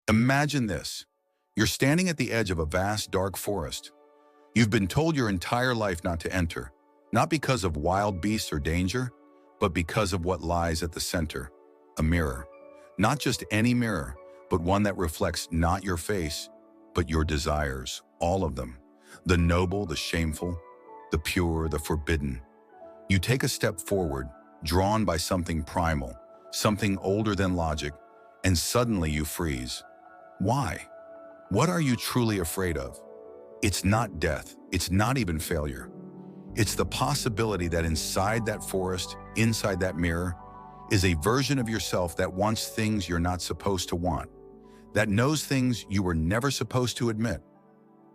Imagine this. You're standing at the edge of a vast, dark forest. You've been told your entire life not to enter, not because of wild beasts or danger, but because of what lies at the center, a mirror. Not just any mirror, but one that reflects not your face, but your desires, all of them. The noble, the shameful, the pure, the forbidden. You take a step forward, drawn by something primal, something older than logic, and suddenly you freeze. Why? What are you truly afraid of? It's not death. It's not even failure. It's the possibility that inside that forest, inside that mirror, is a version of yourself that wants things you're not supposed to want, that knows things you were never supposed to admit.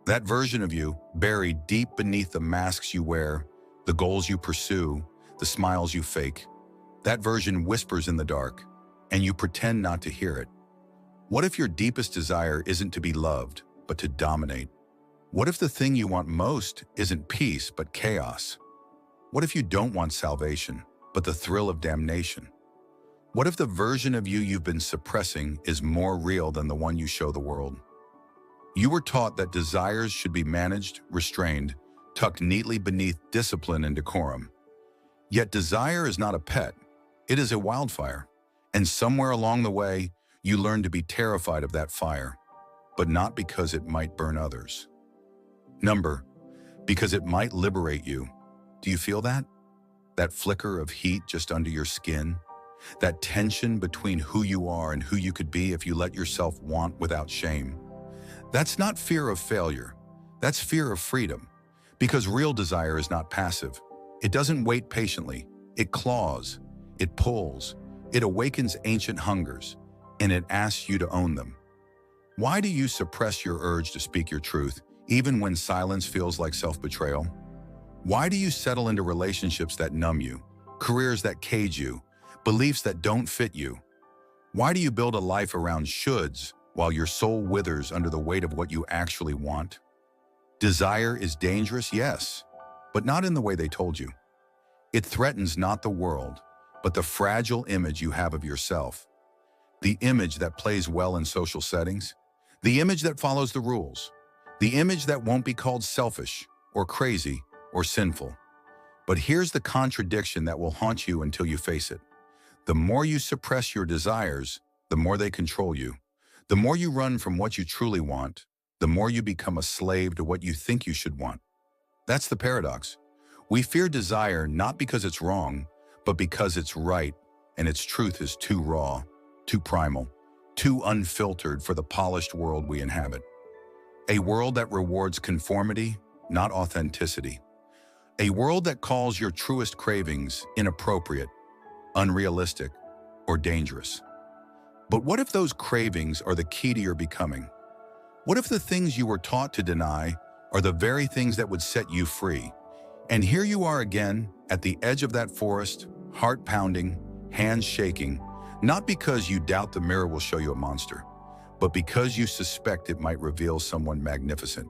That version of you, buried deep beneath the masks you wear, the goals you pursue, the smiles you fake, that version whispers in the dark, and you pretend not to hear it. What if your deepest desire isn't to be loved, but to dominate? What if the thing you want most isn't peace, but chaos? What if you don't want salvation, but the thrill of damnation? What if the version of you you've been suppressing is more real than the one you show the world? You were taught that desires should be managed, restrained, tucked neatly beneath discipline and decorum. Yet desire is not a pet, it is a wildfire. And somewhere along the way, you learn to be terrified of that fire, but not because it might burn others. Because it might liberate you. Do you feel that? That flicker of heat just under your skin? That tension between who you are and who you could be if you let yourself want without shame? That's not fear of failure. That's fear of freedom. Because real desire is not passive. It doesn't wait patiently. It claws. It pulls. It awakens ancient hungers. And it asks you to own them. Why do you suppress your urge to speak your truth, even when silence feels like self-betrayal? Why do you settle into relationships that numb you, careers that cage you, beliefs that don't fit you? Why do you build a life around shoulds while your soul withers under the weight of what you actually want? Desire is dangerous, yes, but not in the way they told you. It threatens not the world, but the fragile image you have of yourself. The image that plays well in social settings, the image that follows the rules, the image that won't be called selfish or crazy or sinful. But here's the contradiction that will haunt you until you face it. The more you suppress your desires, the more they control you. The more you run from what you truly want, the more you become a slave to what you think you should want. That's the paradox. We fear desire not because it's wrong, but because it's right, and its truth is too raw, too primal, too unfiltered for the polished world we inhabit. A world that rewards conformity, not authenticity. A world that calls your truest cravings inappropriate, unrealistic, or dangerous. But what if those cravings are the key to your becoming? What if the things you were taught to deny are the very things that would set you free? And here you are again, at the edge of that forest, heart pounding, hands shaking, not because you doubt the mirror will show you a monster, but because you suspect it might reveal someone magnificent,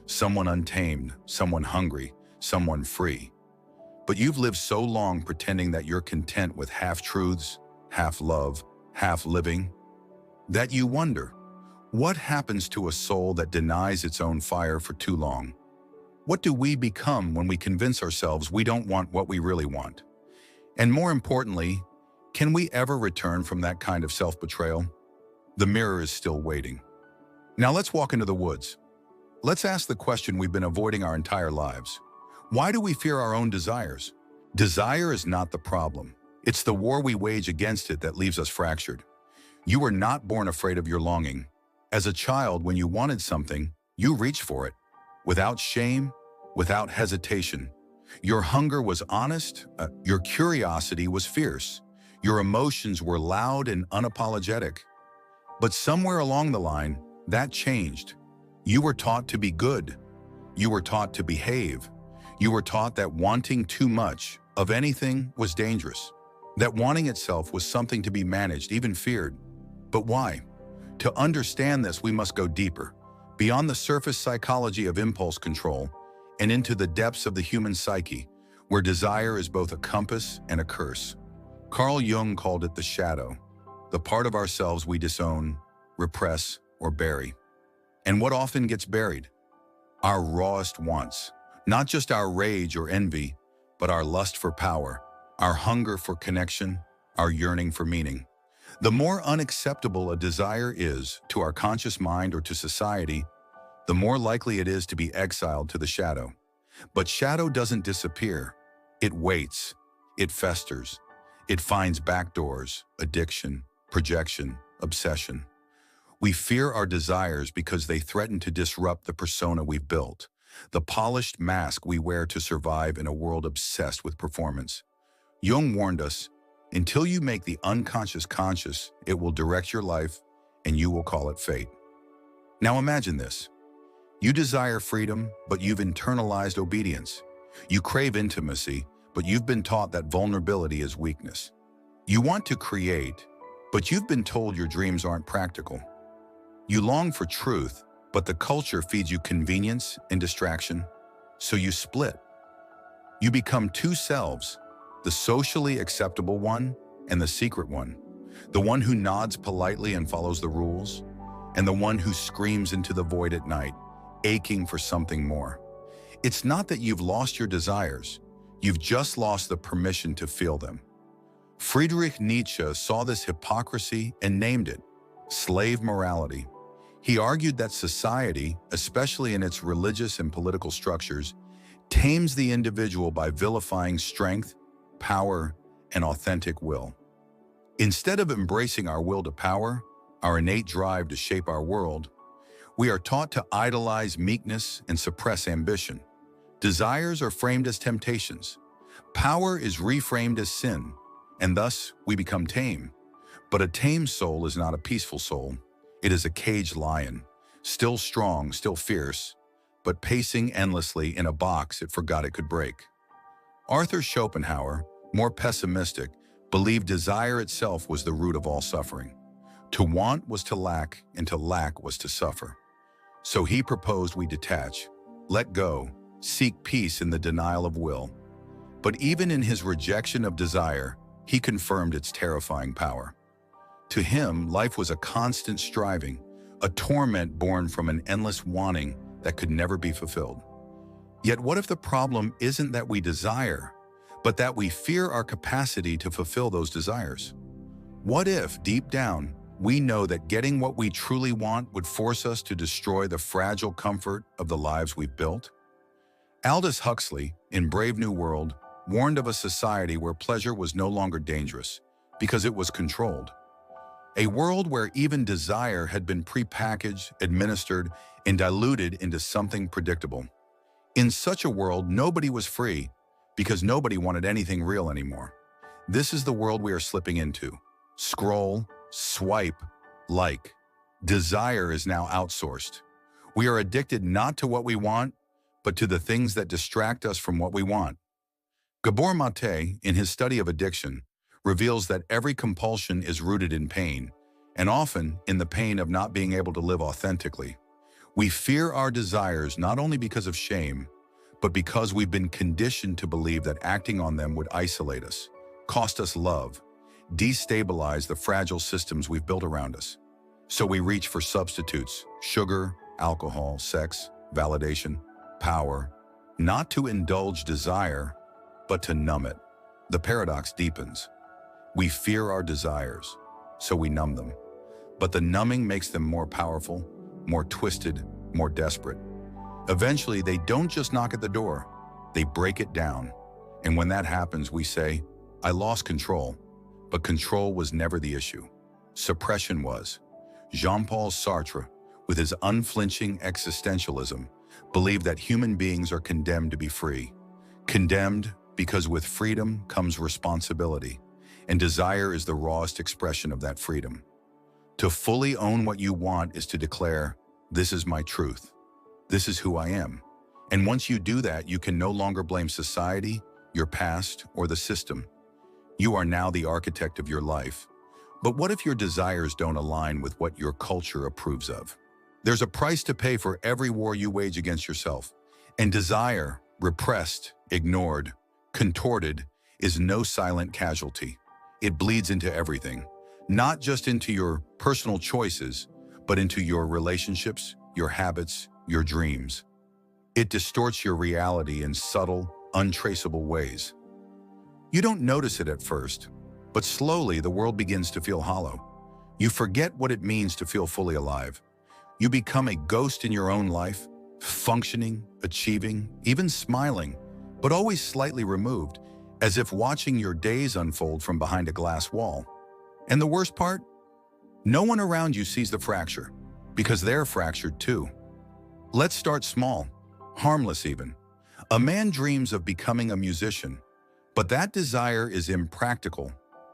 someone untamed, someone hungry, someone free. But you've lived so long pretending that you're content with half-truths, half-love, half-living, that you wonder, what happens to a soul that denies its own fire for too long? What do we become when we convince ourselves we don't want what we really want? And more importantly, can we ever return from that kind of self-betrayal? The mirror is still waiting. Now let's walk into the woods. Let's ask the question we've been avoiding our entire lives. Why do we fear our own desires? Desire is not the problem. It's the war we wage against it that leaves us fractured. You were not born afraid of your longing. As a child, when you wanted something, you reached for it. Without shame, without hesitation. Your hunger was honest, your curiosity was fierce. Your emotions were loud and unapologetic. But somewhere along the line, that changed. You were taught to be good. You were taught to behave. You were taught that wanting too much of anything was dangerous. That wanting itself was something to be managed, even feared. But why? To understand this, we must go deeper, beyond the surface psychology of impulse control and into the depths of the human psyche, where desire is both a compass and a curse. Carl Jung called it the shadow, the part of ourselves we disown, repress, or bury. And what often gets buried? Our rawest wants. Not just our rage or envy, but our lust for power, our hunger for connection, our yearning for meaning. The more unacceptable a desire is to our conscious mind or to society, the more likely it is to be exiled to the shadow. But shadow doesn't disappear. It waits. It festers. It finds backdoors, addiction, projection, obsession. We fear our desires because they threaten to disrupt the persona we've built, the polished mask we wear to survive in a world obsessed with performance. Jung warned us, until you make the unconscious conscious, it will direct your life and you will call it fate. Now imagine this. You desire freedom, but you've internalized obedience. You crave intimacy, but you've been taught that vulnerability is weakness. You want to create, but you've been told your dreams aren't practical. You long for truth, but the culture feeds you convenience and distraction, so you split. You become two selves, the socially acceptable one and the secret one, the one who nods politely and follows the rules, and the one who screams into the void at night, aching for something more. It's not that you've lost your desires, you've just lost the permission to feel them. Friedrich Nietzsche saw this hypocrisy and named it slave morality. He argued that society, especially in its religious and political structures, tames the individual by vilifying strength, power, and authentic will. Instead of embracing our will to power, our innate drive to shape our world, we are taught to idolize meekness and suppress ambition. Desires are framed as temptations. Power is reframed as sin, and thus we become tame. But a tame soul is not a peaceful soul. It is a caged lion, still strong, still fierce, but pacing endlessly in a box it forgot it could break. Arthur Schopenhauer, more pessimistic, believed desire itself was the root of all suffering. To want was to lack, and to lack was to suffer. So he proposed we detach, let go, seek peace in the denial of will. But even in his rejection of desire, he confirmed its terrifying power. To him, life was a constant striving, a torment born from an endless wanting that could never be fulfilled. Yet what if the problem isn't that we desire, but that we fear our capacity to fulfill those desires? What if, deep down, we know that getting what we truly want would force us to destroy the fragile comfort of the lives we've built? Aldous Huxley, in Brave New World, warned of a society where pleasure was no longer dangerous because it was controlled. A world where even desire had been prepackaged, administered, and diluted into something predictable. In such a world, nobody was free because nobody wanted anything real anymore. This is the world we are slipping into. Scroll, swipe, like. Desire is now outsourced. We are addicted not to what we want, but to the things that distract us from what we want. Gabor Maté, in his study of addiction, reveals that every compulsion is rooted in pain, and often in the pain of not being able to live authentically. We fear our desires not only because of shame, but because we've been conditioned to believe that acting on them would isolate us, cost us love, destabilize the fragile systems we've built around us. So we reach for substitutes, sugar, alcohol, sex, validation, power, not to indulge desire, but to numb it. The paradox deepens. We fear our desires, so we numb them. But the numbing makes them more powerful, more twisted, more desperate. Eventually, they don't just knock at the door, they break it down. And when that happens, we say, I lost control. But control was never the issue. Suppression was. Jean-Paul Sartre, with his unflinching existentialism, believed that human beings are condemned to be free. Condemned because with freedom comes responsibility, and desire is the rawest expression of that freedom. To fully own what you want is to declare, this is my truth. This is who I am. And once you do that, you can no longer blame society, your past, or the system. You are now the architect of your life. But what if your desires don't align with what your culture approves of? There's a price to pay for every war you wage against yourself. And desire, repressed, ignored, contorted, is no silent casualty. It bleeds into everything, not just into your personal choices, but into your relationships, your habits, your dreams. It distorts your reality in subtle, untraceable ways. You don't notice it at first, but slowly the world begins to feel hollow. You forget what it means to feel fully alive. You become a ghost in your own life, functioning, achieving, even smiling, but always slightly removed, as if watching your days unfold from behind a glass wall. And the worst part? No one around you sees the fracture, because they're fractured too. Let's start small, harmless even. A man dreams of becoming a musician, but that desire is impractical,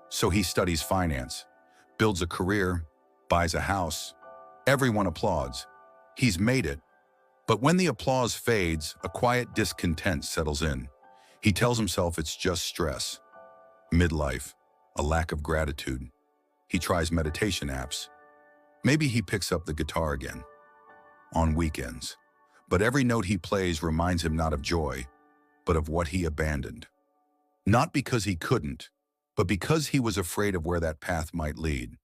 so he studies finance, builds a career, buys a house. Everyone applauds. He's made it. But when the applause fades, a quiet discontent settles in. He tells himself it's just stress, midlife, a lack of gratitude. He tries meditation apps. Maybe he picks up the guitar again, on weekends. But every note he plays reminds him not of joy, but of what he abandoned. Not because he couldn't, but because he was afraid of where that path might lead.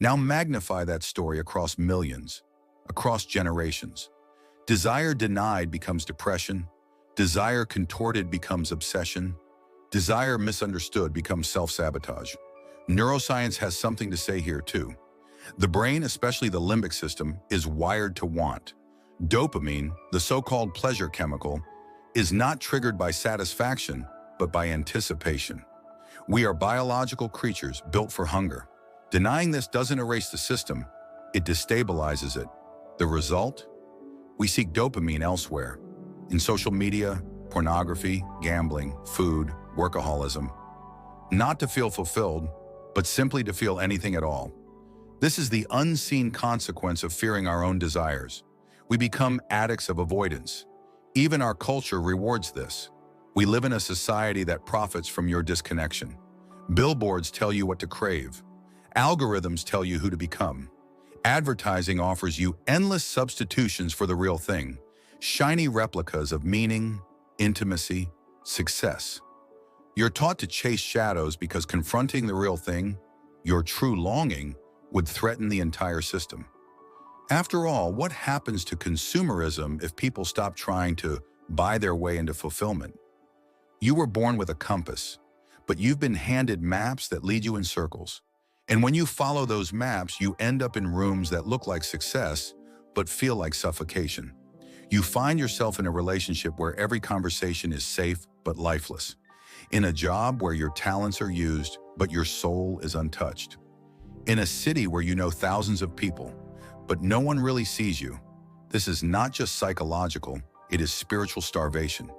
Now magnify that story across millions, across generations. Desire denied becomes depression. Desire contorted becomes obsession. Desire misunderstood becomes self-sabotage. Neuroscience has something to say here too. The brain, especially the limbic system, is wired to want. Dopamine, the so-called pleasure chemical, is not triggered by satisfaction, but by anticipation. We are biological creatures built for hunger. Denying this doesn't erase the system, it destabilizes it. The result? We seek dopamine elsewhere. In social media, pornography, gambling, food, workaholism. Not to feel fulfilled, but simply to feel anything at all. This is the unseen consequence of fearing our own desires. We become addicts of avoidance. Even our culture rewards this. We live in a society that profits from your disconnection. Billboards tell you what to crave. Algorithms tell you who to become. Advertising offers you endless substitutions for the real thing, shiny replicas of meaning, intimacy, success. You're taught to chase shadows because confronting the real thing, your true longing, would threaten the entire system. After all, what happens to consumerism if people stop trying to buy their way into fulfillment? You were born with a compass, but you've been handed maps that lead you in circles. And when you follow those maps, you end up in rooms that look like success, but feel like suffocation. You find yourself in a relationship where every conversation is safe but lifeless. In a job where your talents are used, but your soul is untouched. In a city where you know thousands of people, but no one really sees you. This is not just psychological, it is spiritual starvation.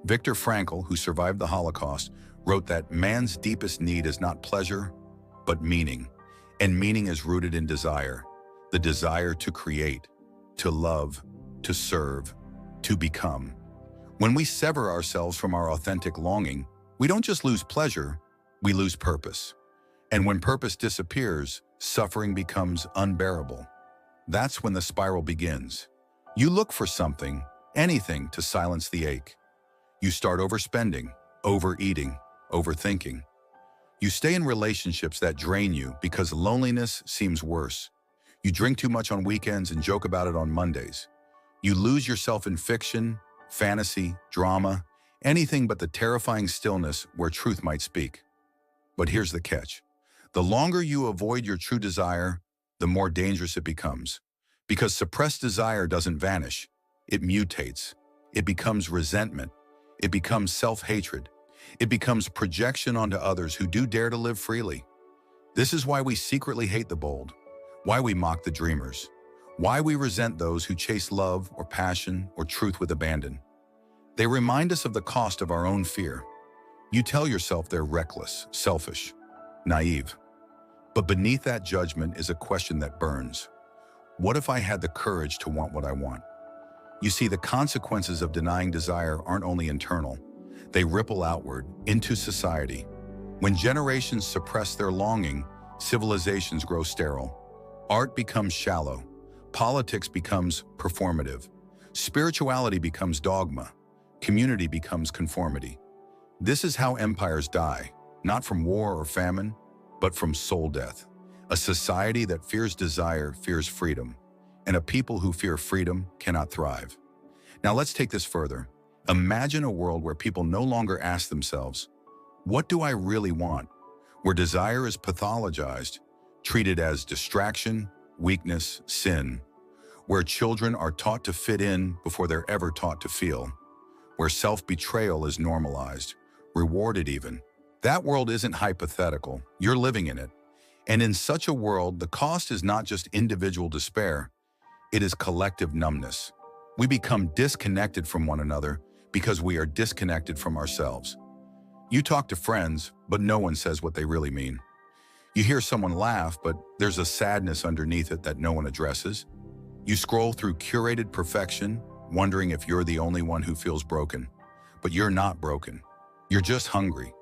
Viktor Frankl, who survived the Holocaust, wrote that man's deepest need is not pleasure, but meaning. And meaning is rooted in desire. The desire to create, to love, to serve, to become. When we sever ourselves from our authentic longing, we don't just lose pleasure, we lose purpose. And when purpose disappears, suffering becomes unbearable. That's when the spiral begins. You look for something, anything, to silence the ache. You start overspending, overeating, overthinking. You stay in relationships that drain you because loneliness seems worse. You drink too much on weekends and joke about it on Mondays. You lose yourself in fiction, fantasy, drama, anything but the terrifying stillness where truth might speak. But here's the catch. The longer you avoid your true desire, the more dangerous it becomes. Because suppressed desire doesn't vanish. It mutates. It becomes resentment. It becomes self-hatred. It becomes projection onto others who do dare to live freely. This is why we secretly hate the bold, why we mock the dreamers, why we resent those who chase love or passion or truth with abandon. They remind us of the cost of our own fear. You tell yourself they're reckless, selfish, naive. But beneath that judgment is a question that burns. What if I had the courage to want what I want? You see, the consequences of denying desire aren't only internal. They ripple outward, into society. When generations suppress their longing, civilizations grow sterile. Art becomes shallow. Politics becomes performative. Spirituality becomes dogma. Community becomes conformity. This is how empires die, not from war or famine, but from soul death. A society that fears desire fears freedom, and a people who fear freedom cannot thrive. Now let's take this further. Imagine a world where people no longer ask themselves, what do I really want? Where desire is pathologized, treated as distraction, weakness, sin. Where children are taught to fit in before they're ever taught to feel. Where self-betrayal is normalized, rewarded even. That world isn't hypothetical, you're living in it. And in such a world, the cost is not just individual despair, it is collective numbness. We become disconnected from one another because we are disconnected from ourselves. You talk to friends, but no one says what they really mean. You hear someone laugh, but there's a sadness underneath it that no one addresses. You scroll through curated perfection, wondering if you're the only one who feels broken. But you're not broken. You're just hungry.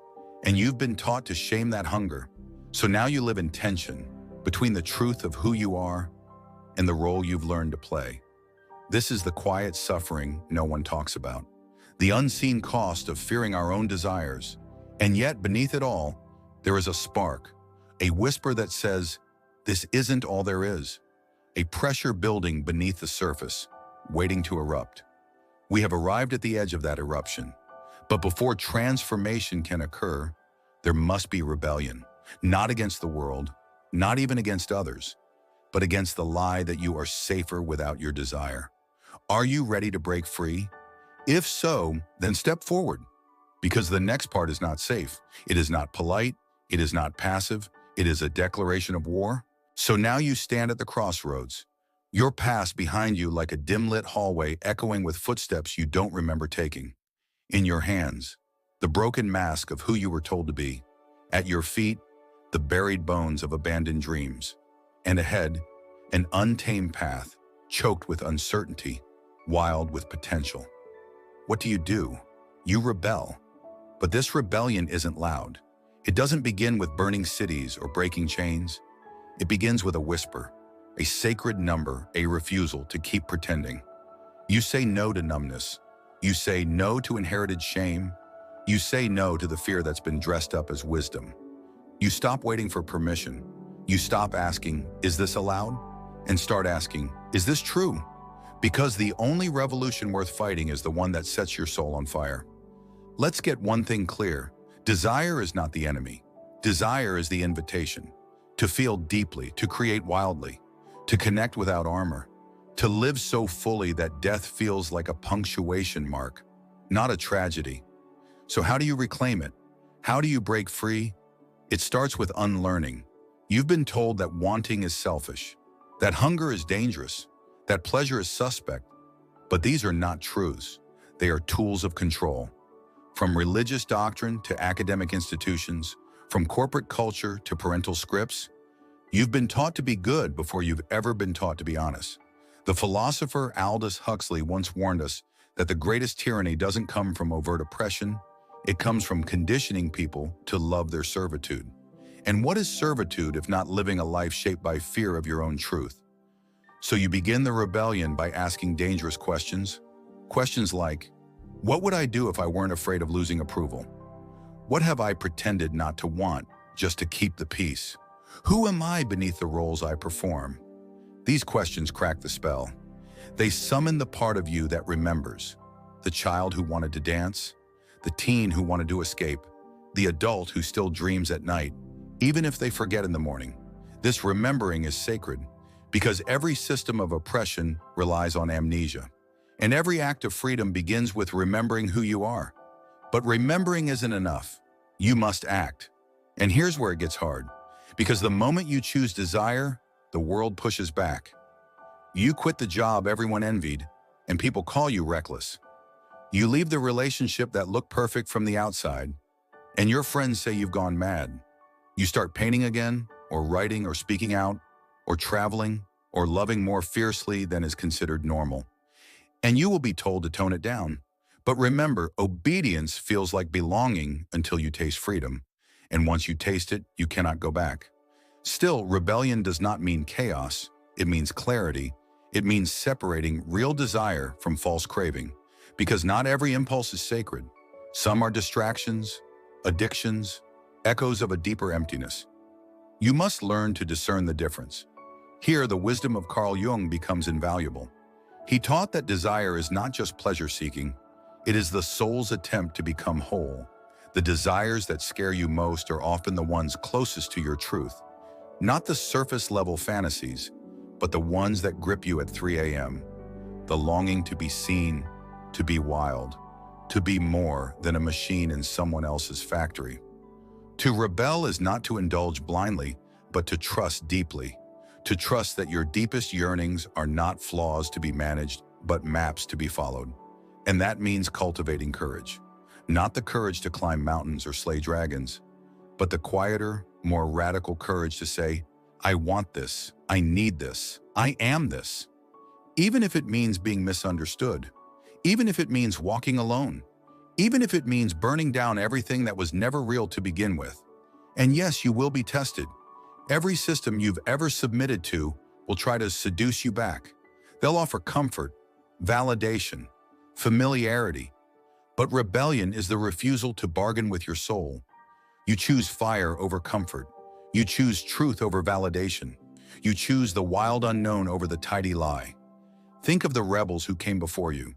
And you've been taught to shame that hunger. So now you live in tension between the truth of who you are and the role you've learned to play. This is the quiet suffering no one talks about. The unseen cost of fearing our own desires. And yet, beneath it all, there is a spark, a whisper that says, this isn't all there is. A pressure building beneath the surface, waiting to erupt. We have arrived at the edge of that eruption. But before transformation can occur, there must be rebellion. Not against the world, not even against others, but against the lie that you are safer without your desire. Are you ready to break free? If so, then step forward. Because the next part is not safe. It is not polite. It is not passive. It is a declaration of war. So now you stand at the crossroads. Your past behind you like a dim-lit hallway echoing with footsteps you don't remember taking. In your hands, the broken mask of who you were told to be. At your feet, the buried bones of abandoned dreams. And ahead, an untamed path, choked with uncertainty, wild with potential. What do? You rebel. But this rebellion isn't loud. It doesn't begin with burning cities or breaking chains. It begins with a whisper, a sacred number, a refusal to keep pretending. You say no to numbness. You say no to inherited shame. You say no to the fear that's been dressed up as wisdom. You stop waiting for permission. You stop asking, is this allowed? And start asking, is this true? Because the only revolution worth fighting is the one that sets your soul on fire. Let's get one thing clear. Desire is not the enemy. Desire is the invitation. To feel deeply, to create wildly, to connect without armor, to live so fully that death feels like a punctuation mark, not a tragedy. So how do you reclaim it? How do you break free? It starts with unlearning. You've been told that wanting is selfish, that hunger is dangerous, that pleasure is suspect. But these are not truths. They are tools of control. From religious doctrine to academic institutions, from corporate culture to parental scripts, you've been taught to be good before you've ever been taught to be honest. The philosopher Aldous Huxley once warned us that the greatest tyranny doesn't come from overt oppression, it comes from conditioning people to love their servitude. And what is servitude if not living a life shaped by fear of your own truth? So you begin the rebellion by asking dangerous questions. Questions like, what would I do if I weren't afraid of losing approval? What have I pretended not to want just to keep the peace? Who am I beneath the roles I perform? These questions crack the spell. They summon the part of you that remembers. The child who wanted to dance, the teen who wanted to escape, the adult who still dreams at night, even if they forget in the morning. This remembering is sacred because every system of oppression relies on amnesia. And every act of freedom begins with remembering who you are. But remembering isn't enough. You must act. And here's where it gets hard. Because the moment you choose desire, the world pushes back. You quit the job everyone envied, and people call you reckless. You leave the relationship that looked perfect from the outside, and your friends say you've gone mad. You start painting again, or writing, or speaking out, or traveling, or loving more fiercely than is considered normal. And you will be told to tone it down. But remember, obedience feels like belonging until you taste freedom. And once you taste it, you cannot go back. Still, rebellion does not mean chaos. It means clarity. It means separating real desire from false craving. Because not every impulse is sacred. Some are distractions, addictions, echoes of a deeper emptiness. You must learn to discern the difference. Here, the wisdom of Carl Jung becomes invaluable. He taught that desire is not just pleasure-seeking, it is the soul's attempt to become whole. The desires that scare you most are often the ones closest to your truth, not the surface-level fantasies, but the ones that grip you at 3 a.m. The longing to be seen, to be wild, to be more than a machine in someone else's factory. To rebel is not to indulge blindly, but to trust deeply. To trust that your deepest yearnings are not flaws to be managed, but maps to be followed. And that means cultivating courage. Not the courage to climb mountains or slay dragons, but the quieter, more radical courage to say, I want this, I need this, I am this. Even if it means being misunderstood, even if it means walking alone, even if it means burning down everything that was never real to begin with. And yes, you will be tested. Every system you've ever submitted to will try to seduce you back. They'll offer comfort, validation, familiarity. But rebellion is the refusal to bargain with your soul. You choose fire over comfort. You choose truth over validation. You choose the wild unknown over the tidy lie. Think of the rebels who came before you.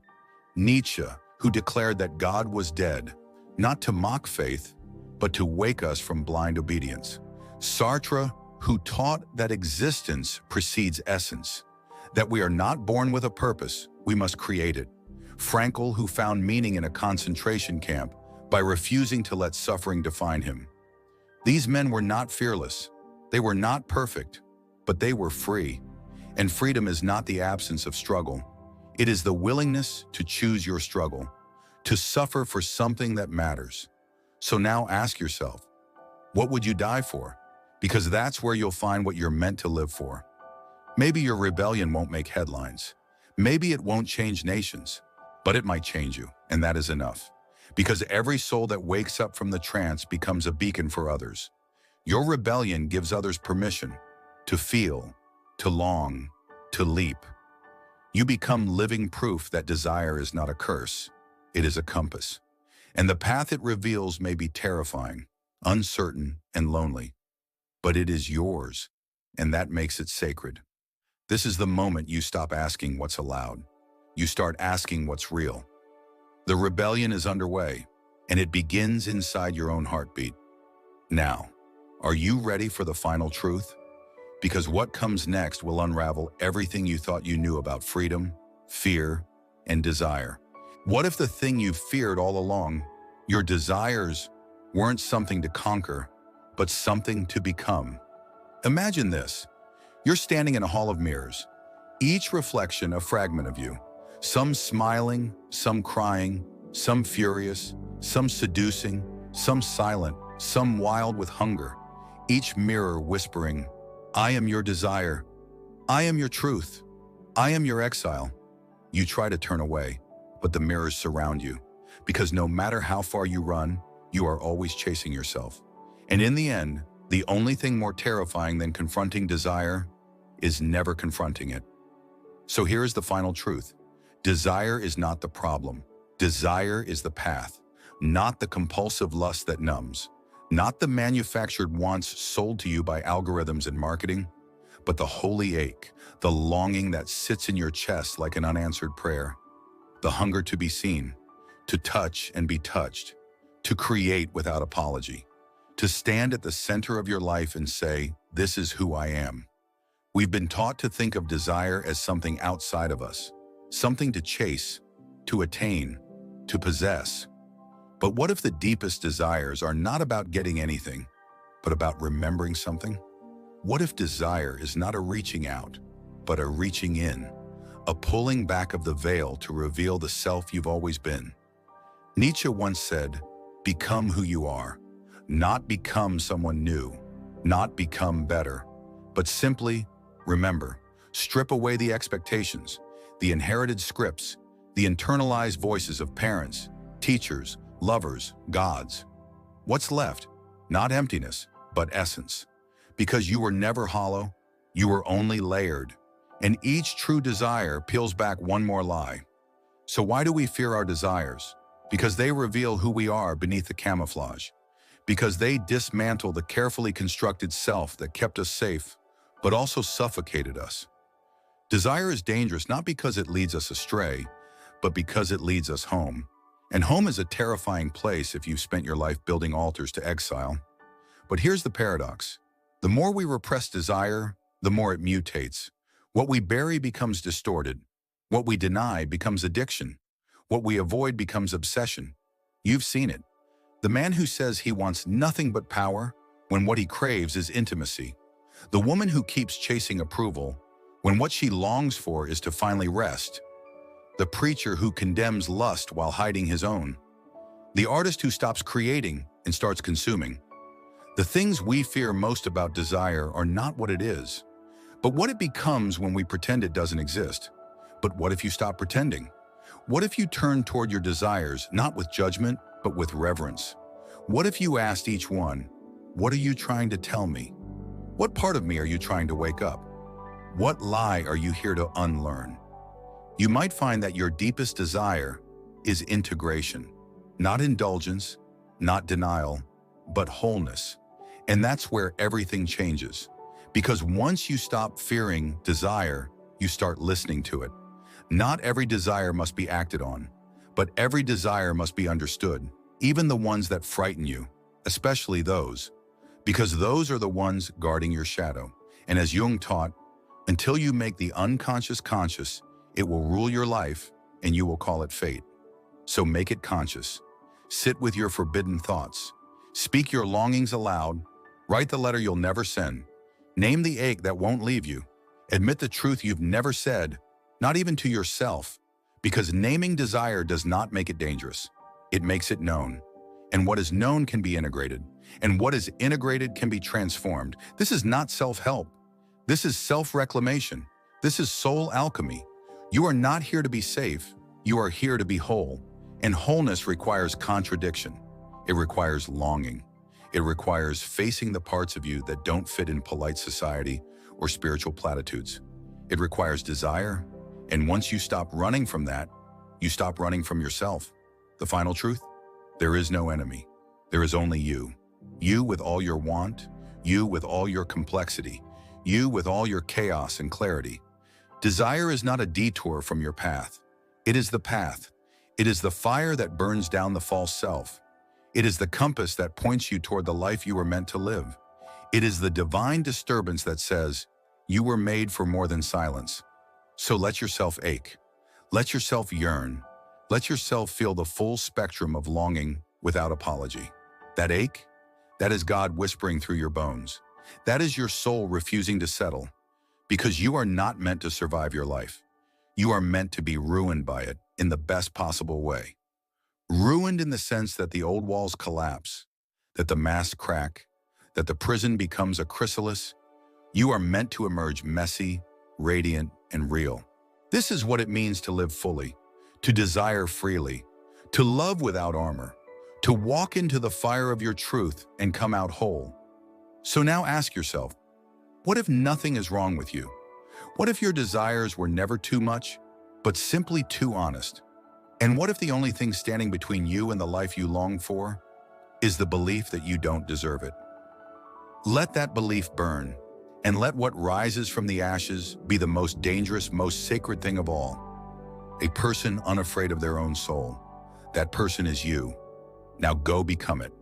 Nietzsche, who declared that God was dead, not to mock faith, but to wake us from blind obedience. Sartre, who taught that existence precedes essence, that we are not born with a purpose, we must create it. Frankl, who found meaning in a concentration camp by refusing to let suffering define him. These men were not fearless, they were not perfect, but they were free. And freedom is not the absence of struggle. It is the willingness to choose your struggle, to suffer for something that matters. So now ask yourself, what would you die for? Because that's where you'll find what you're meant to live for. Maybe your rebellion won't make headlines. Maybe it won't change nations, but it might change you, and that is enough. Because every soul that wakes up from the trance becomes a beacon for others. Your rebellion gives others permission to feel, to long, to leap. You become living proof that desire is not a curse, it is a compass. And the path it reveals may be terrifying, uncertain, and lonely. But it is yours, and that makes it sacred. This is the moment you stop asking what's allowed. You start asking what's real. The rebellion is underway, and it begins inside your own heartbeat. Now, are you ready for the final truth? Because what comes next will unravel everything you thought you knew about freedom, fear, and desire. What if the thing you feared all along, your desires, weren't something to conquer, but something to become? Imagine this. You're standing in a hall of mirrors, each reflection a fragment of you. Some smiling, some crying, some furious, some seducing, some silent, some wild with hunger. Each mirror whispering, I am your desire. I am your truth. I am your exile. You try to turn away, but the mirrors surround you. Because no matter how far you run, you are always chasing yourself. And in the end, the only thing more terrifying than confronting desire is never confronting it. So here is the final truth. Desire is not the problem. Desire is the path, not the compulsive lust that numbs, not the manufactured wants sold to you by algorithms and marketing, but the holy ache, the longing that sits in your chest like an unanswered prayer, the hunger to be seen, to touch and be touched, to create without apology, to stand at the center of your life and say, this is who I am. We've been taught to think of desire as something outside of us, something to chase, to attain, to possess. But what if the deepest desires are not about getting anything, but about remembering something? What if desire is not a reaching out, but a reaching in, a pulling back of the veil to reveal the self you've always been? Nietzsche once said, become who you are, not become someone new, not become better, but simply remember, strip away the expectations, the inherited scripts, the internalized voices of parents, teachers, lovers, gods. What's left? Not emptiness, but essence. Because you were never hollow, you were only layered, and each true desire peels back one more lie. So why do we fear our desires? Because they reveal who we are beneath the camouflage. because they dismantle the carefully constructed self that kept us safe, but also suffocated us. Desire is dangerous not because it leads us astray, but because it leads us home. And home is a terrifying place if you've spent your life building altars to exile. But here's the paradox. The more we repress desire, the more it mutates. What we bury becomes distorted. What we deny becomes addiction. What we avoid becomes obsession. You've seen it. The man who says he wants nothing but power when what he craves is intimacy. The woman who keeps chasing approval when what she longs for is to finally rest. The preacher who condemns lust while hiding his own. The artist who stops creating and starts consuming. The things we fear most about desire are not what it is, but what it becomes when we pretend it doesn't exist. But what if you stop pretending? What if you turn toward your desires, not with judgment, but with reverence? What if you asked each one, what are you trying to tell me? What part of me are you trying to wake up? What lie are you here to unlearn? You might find that your deepest desire is integration, not indulgence, not denial, but wholeness. And that's where everything changes. Because once you stop fearing desire, you start listening to it. Not every desire must be acted on, but every desire must be understood, even the ones that frighten you, especially those, because those are the ones guarding your shadow. And as Jung taught, until you make the unconscious conscious, it will rule your life and you will call it fate. So make it conscious. Sit with your forbidden thoughts. Speak your longings aloud. Write the letter you'll never send. Name the ache that won't leave you. Admit the truth you've never said, not even to yourself, because naming desire does not make it dangerous. It makes it known. And what is known can be integrated. And what is integrated can be transformed. This is not self-help. This is self-reclamation. This is soul alchemy. You are not here to be safe. You are here to be whole. And wholeness requires contradiction. It requires longing. It requires facing the parts of you that don't fit in polite society or spiritual platitudes. It requires desire. And once you stop running from that, you stop running from yourself. The final truth? There is no enemy. There is only you. You with all your want. You with all your complexity. You with all your chaos and clarity. Desire is not a detour from your path. It is the path. It is the fire that burns down the false self. It is the compass that points you toward the life you were meant to live. It is the divine disturbance that says, you were made for more than silence. So let yourself ache. Let yourself yearn. Let yourself feel the full spectrum of longing without apology. That ache, that is God whispering through your bones. That is your soul refusing to settle, because you are not meant to survive your life. You are meant to be ruined by it in the best possible way. Ruined in the sense that the old walls collapse, that the masks crack, that the prison becomes a chrysalis. You are meant to emerge messy, radiant, and real. This is what it means to live fully, to desire freely, to love without armor, to walk into the fire of your truth and come out whole. So now ask yourself, what if nothing is wrong with you? What if your desires were never too much, but simply too honest? And what if the only thing standing between you and the life you long for is the belief that you don't deserve it? Let that belief burn, and let what rises from the ashes be the most dangerous, most sacred thing of all. A person unafraid of their own soul. That person is you. Now go become it.